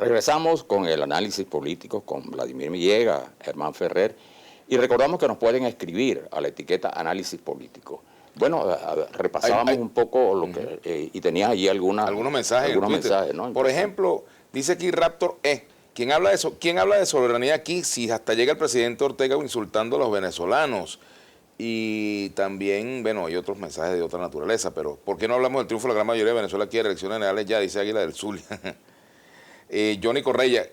Regresamos con el análisis político con Vladimir Villegas, Germán Ferrer, y recordamos que nos pueden escribir a la etiqueta análisis político. Bueno, repasábamos un poco lo que y tenías allí algunos mensajes, ¿no? Por ejemplo, dice aquí Raptor ¿quién habla de soberanía aquí si hasta llega el presidente Ortega insultando a los venezolanos? Y también, bueno, hay otros mensajes de otra naturaleza, pero ¿por qué no hablamos del triunfo de la gran mayoría de Venezuela aquí en elecciones generales ya? Dice Águila del Zulia. Johnny Correia,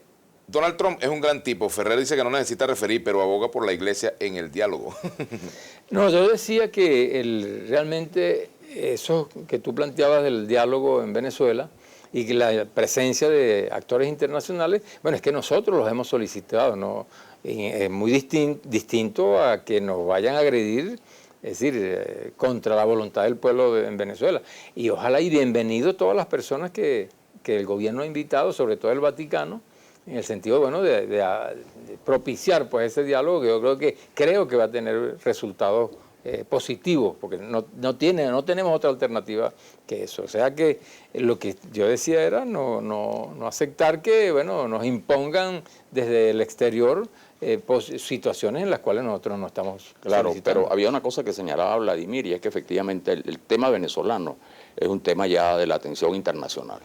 Donald Trump es un gran tipo. Ferrer dice que no necesita referir, pero aboga por la iglesia en el diálogo. No, yo decía que realmente eso que tú planteabas del diálogo en Venezuela y que la presencia de actores internacionales, bueno, es que nosotros los hemos solicitado, ¿no? Es muy distinto a que nos vayan a agredir, es decir, contra la voluntad del pueblo en Venezuela. Y ojalá y bienvenido todas las personas que el gobierno ha invitado, sobre todo el Vaticano, en el sentido, bueno, de propiciar pues ese diálogo que yo creo que va a tener resultados positivos, porque no tenemos otra alternativa que eso. O sea que lo que yo decía era no aceptar que, bueno, nos impongan desde el exterior situaciones en las cuales nosotros no estamos solicitando. Pero había una cosa que señalaba Vladimir, y es que efectivamente el tema venezolano es un tema ya de la atención internacional,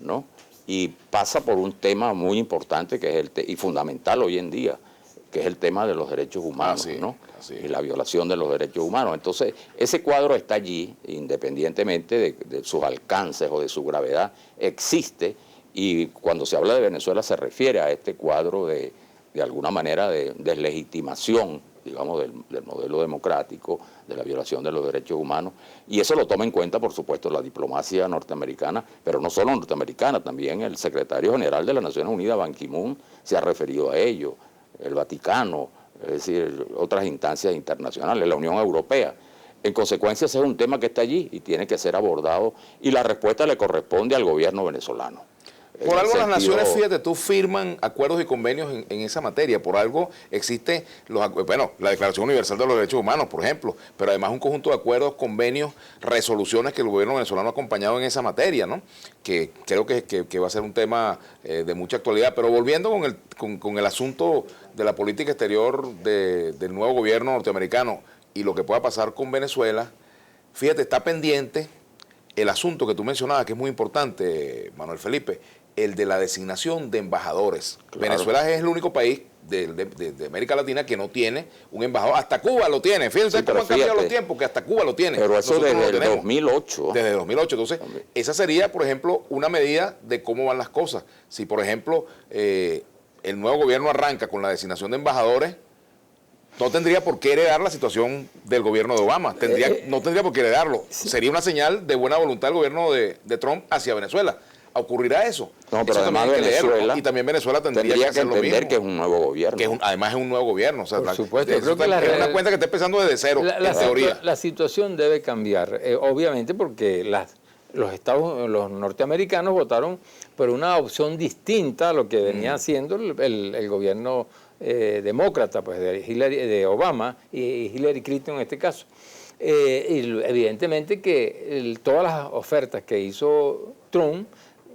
¿no? Y pasa por un tema muy importante que es y fundamental hoy en día, que es el tema de los derechos humanos, ¿no? Y la violación de los derechos humanos. Entonces, ese cuadro está allí, independientemente de sus alcances o de su gravedad, existe, y cuando se habla de Venezuela se refiere a este cuadro de alguna manera de deslegitimación, digamos, del modelo democrático, de la violación de los derechos humanos, y eso lo toma en cuenta, por supuesto, la diplomacia norteamericana, pero no solo norteamericana, también el secretario general de las Naciones Unidas, Ban Ki-moon, se ha referido a ello, el Vaticano, es decir, otras instancias internacionales, la Unión Europea. En consecuencia, ese es un tema que está allí y tiene que ser abordado, y la respuesta le corresponde al gobierno venezolano. Por algo las naciones, fíjate, tú firman acuerdos y convenios en esa materia. Por algo existe, la Declaración Universal de los Derechos Humanos, por ejemplo, pero además un conjunto de acuerdos, convenios, resoluciones que el gobierno venezolano ha acompañado en esa materia, ¿no? Que creo que va a ser un tema de mucha actualidad. Pero volviendo con el asunto de la política exterior del nuevo gobierno norteamericano y lo que pueda pasar con Venezuela, fíjate, está pendiente el asunto que tú mencionabas, que es muy importante, Manuel Felipe, el de la designación de embajadores. Claro. Venezuela es el único país de América Latina que no tiene un embajador. Hasta Cuba lo tiene. Fíjense cómo han cambiado los tiempos, que hasta Cuba lo tiene. Pero eso desde el 2008. Desde el 2008. Entonces, esa sería, por ejemplo, una medida de cómo van las cosas. Si, por ejemplo, el nuevo gobierno arranca con la designación de embajadores, no tendría por qué heredar la situación del gobierno de Obama. No tendría por qué heredarlo. Sería una señal de buena voluntad del gobierno de Trump hacia Venezuela. ¿Ocurrirá eso? No, pero eso además Venezuela, y también Venezuela tendría que hacer entender lo mismo, que es un nuevo gobierno. Además es un nuevo gobierno. O sea, por supuesto. Creo que es una cuenta que está empezando desde cero, en teoría. La situación debe cambiar, obviamente, porque los norteamericanos votaron por una opción distinta a lo que venía haciendo el gobierno demócrata, pues de Obama y Hillary Clinton en este caso. Y evidentemente que todas las ofertas que hizo Trump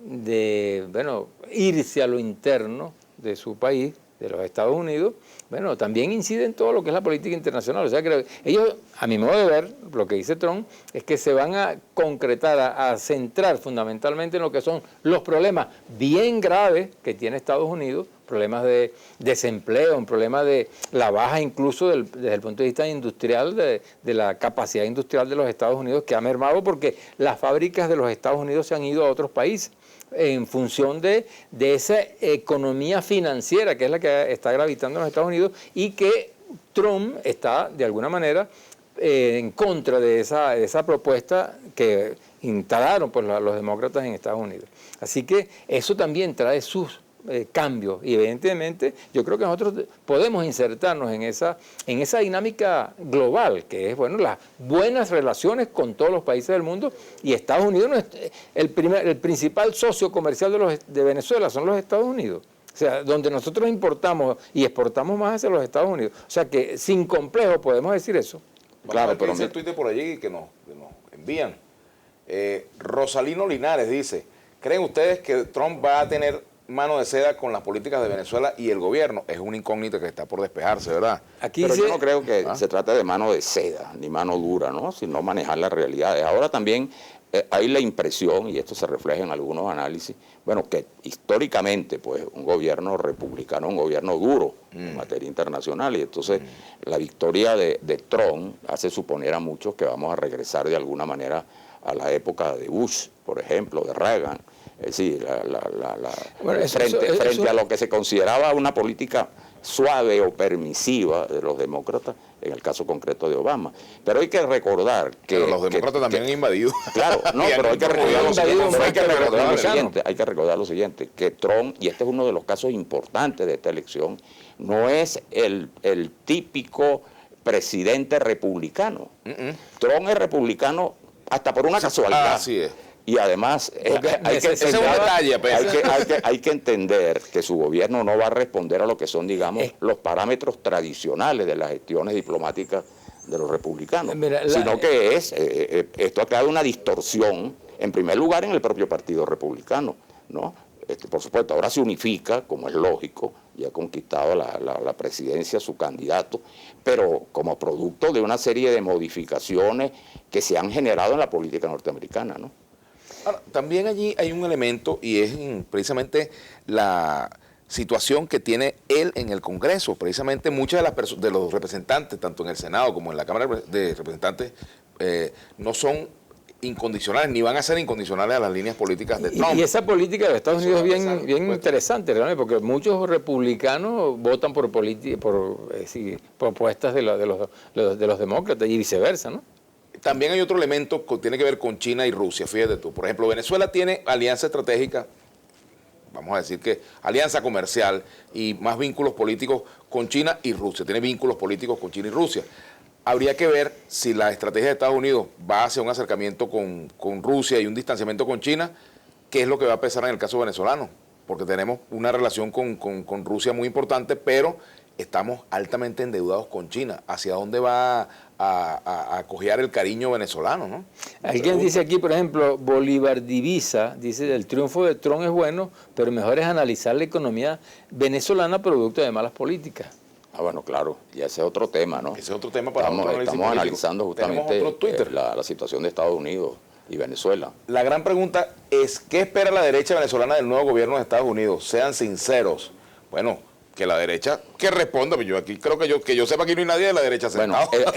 de, bueno, irse a lo interno de su país, de los Estados Unidos, bueno, también incide en todo lo que es la política internacional. O sea que ellos, a mi modo de ver, lo que dice Trump, es que se van a concretar, a centrar fundamentalmente en lo que son los problemas bien graves que tiene Estados Unidos, problemas de desempleo, un problema de la baja incluso desde el punto de vista industrial, de la capacidad industrial de los Estados Unidos, que ha mermado porque las fábricas de los Estados Unidos se han ido a otros países en función de esa economía financiera que es la que está gravitando en los Estados Unidos, y que Trump está de alguna manera en contra de esa propuesta que instalaron pues, los demócratas en Estados Unidos. Así que eso también trae sus cambios, y evidentemente yo creo que nosotros podemos insertarnos en esa dinámica global, que es, bueno, las buenas relaciones con todos los países del mundo, y Estados Unidos no es el principal socio comercial de Venezuela son los Estados Unidos. O sea, donde nosotros importamos y exportamos más hacia los Estados Unidos. O sea que sin complejo podemos decir eso. Claro, pero dice el Twitter por allí que nos envían. Rosalino Linares dice: ¿creen ustedes que Trump va a tener mano de seda con las políticas de Venezuela y el gobierno? Es una incógnita que está por despejarse, ¿verdad? Pero yo no creo que se trate de mano de seda, ni mano dura, ¿no? Sino manejar las realidades. Ahora también hay la impresión, y esto se refleja en algunos análisis, bueno, que históricamente, pues, un gobierno republicano, un gobierno duro en materia internacional, y entonces la victoria de Trump hace suponer a muchos que vamos a regresar de alguna manera a la época de Bush, por ejemplo, de Reagan. Es decir, frente a lo que se consideraba una política suave o permisiva de los demócratas, en el caso concreto de Obama. Pero hay que recordar que... Pero los demócratas también han invadido. Claro, no, pero hay que recordar lo siguiente, que Trump, y este es uno de los casos importantes de esta elección, no es el típico presidente republicano. Trump es republicano hasta por una casualidad. Así es. Y además hay que entender que su gobierno no va a responder a lo que son, digamos, los parámetros tradicionales de las gestiones diplomáticas de los republicanos, sino que esto ha creado una distorsión, en primer lugar, en el propio Partido Republicano, ¿no? Por supuesto, ahora se unifica, como es lógico, y ha conquistado la presidencia su candidato, pero como producto de una serie de modificaciones que se han generado en la política norteamericana, ¿no? Ahora, también allí hay un elemento y es precisamente la situación que tiene él en el Congreso. Precisamente muchas de los representantes, tanto en el Senado como en la Cámara de Representantes, no son incondicionales, ni van a ser incondicionales a las líneas políticas de Trump. Y esa política de Estados Unidos es bien interesante, realmente, porque muchos republicanos votan por propuestas de los demócratas y viceversa, ¿no? También hay otro elemento que tiene que ver con China y Rusia, fíjate tú. Por ejemplo, Venezuela tiene alianza estratégica, vamos a decir que alianza comercial y más vínculos políticos con China y Rusia. Tiene vínculos políticos con China y Rusia. Habría que ver si la estrategia de Estados Unidos va hacia un acercamiento con Rusia y un distanciamiento con China, qué es lo que va a pesar en el caso venezolano. Porque tenemos una relación con Rusia muy importante, pero estamos altamente endeudados con China. ¿Hacia dónde va a cojear el cariño venezolano, no? Alguien dice aquí, por ejemplo, Bolívar Divisa, dice, el triunfo de Trump es bueno, pero mejor es analizar la economía venezolana producto de malas políticas. Ah, bueno, claro, y ese es otro tema, ¿no? Ese es otro tema para estamos analizando justamente la situación de Estados Unidos y Venezuela. La gran pregunta es, ¿qué espera la derecha venezolana del nuevo gobierno de Estados Unidos? Sean sinceros. Bueno, que la derecha, que responda, yo aquí creo que yo sepa, aquí no hay nadie de la derecha sentado. Bueno,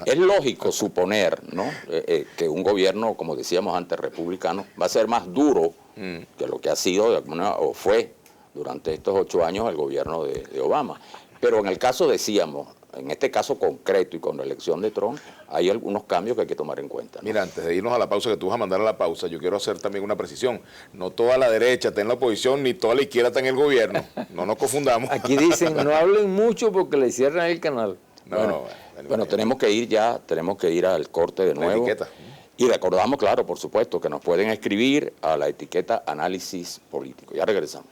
es lógico suponer, ¿no? Que un gobierno, como decíamos antes, republicano, va a ser más duro que lo que ha sido o fue durante estos 8 años el gobierno de Obama. Pero en el caso, decíamos, en este caso concreto y con la elección de Trump, hay algunos cambios que hay que tomar en cuenta, ¿no? Mira, antes de irnos a la pausa, que tú vas a mandar a la pausa, yo quiero hacer también una precisión. No toda la derecha está en la oposición, ni toda la izquierda está en el gobierno. No nos confundamos. Aquí dicen, no hablen mucho porque le cierran el canal. Bueno, tenemos que ir al corte de nuevo. La etiqueta. Y recordamos, claro, por supuesto, que nos pueden escribir a la etiqueta Análisis Político. Ya regresamos.